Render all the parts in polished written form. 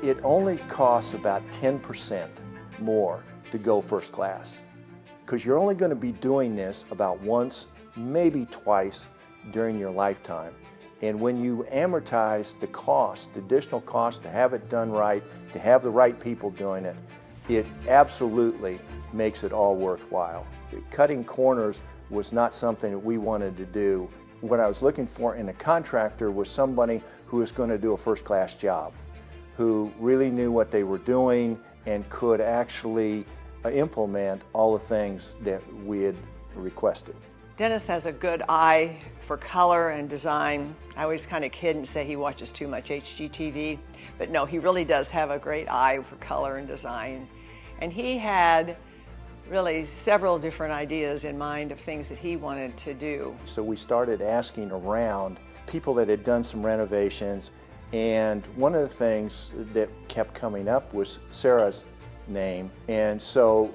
It only costs about 10% more to go first class, because you're only going to be doing this about once, maybe twice during your lifetime. And when you amortize the cost, the additional cost to have it done right, to have the right people doing it, it absolutely makes it all worthwhile. Cutting corners was not something that we wanted to do. What I was looking for in a contractor was somebody who was going to do a first-class job, who really knew what they were doing and could actually implement all the things that we had requested. Dennis has a good eye for color and design. I always kind of kid and say he watches too much HGTV, but no, he really does have a great eye for color and design. And he had really several different ideas in mind of things that he wanted to do. So we started asking around people that had done some renovations, and one of the things that kept coming up was Sarah's name. And so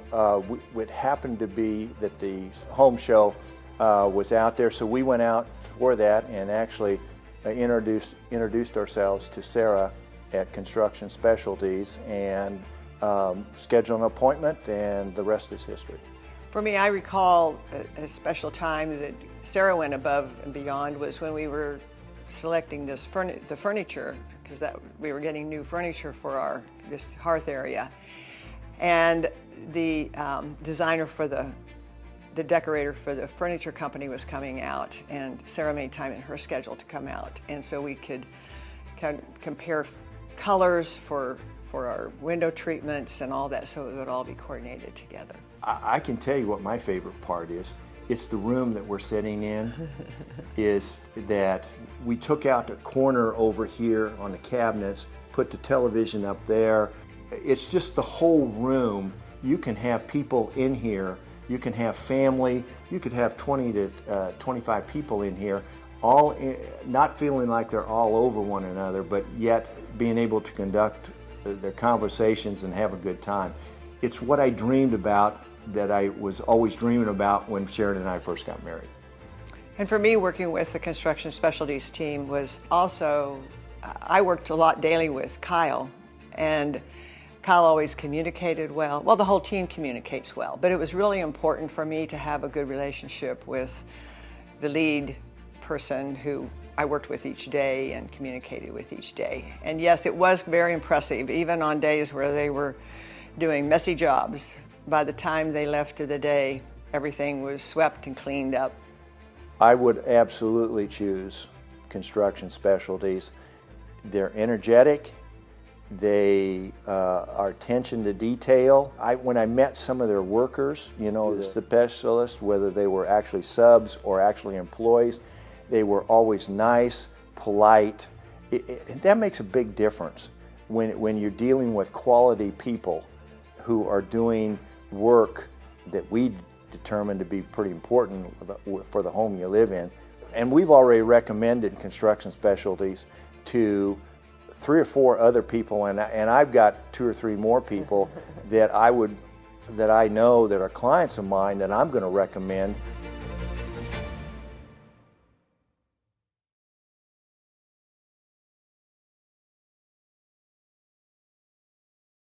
it happened to be that the home show was out there, so we went out for that and actually introduced ourselves to Sarah at Construction Specialties and scheduled an appointment, and the rest is history. For me, I recall a special time that Sarah went above and beyond was when we were selecting the furniture, because we were getting new furniture for this hearth area, and the designer for the decorator for the furniture company was coming out, and Sarah made time in her schedule to come out, and so we could compare colors for our window treatments and all that, so it would all be coordinated together. I can tell you what my favorite part is. It's the room that we're sitting in, is that we took out the corner over here on the cabinets, put the television up there. It's just the whole room. You can have people in here, you can have family, you could have 20 to 25 people in here, all not feeling like they're all over one another, but yet being able to conduct their conversations and have a good time. It's what I dreamed about, that I was always dreaming about when Sharon and I first got married. And for me, working with the Construction Specialties team was also, I worked a lot daily with Kyle, and Kyle always communicated well. Well, the whole team communicates well, but it was really important for me to have a good relationship with the lead person who I worked with each day and communicated with each day. And yes, it was very impressive, even on days where they were doing messy jobs. By the time they left of the day, everything was swept and cleaned up. I would absolutely choose Construction Specialties. They're energetic. They are attention to detail. When I met some of their workers, the specialists, whether they were actually subs or actually employees, they were always nice, polite. That makes a big difference when you're dealing with quality people who are doing work that we determine to be pretty important for the home you live in. And we've already recommended Construction Specialties to 3 or 4 other people, and I've got 2 or 3 more people that I know that are clients of mine that I'm going to recommend.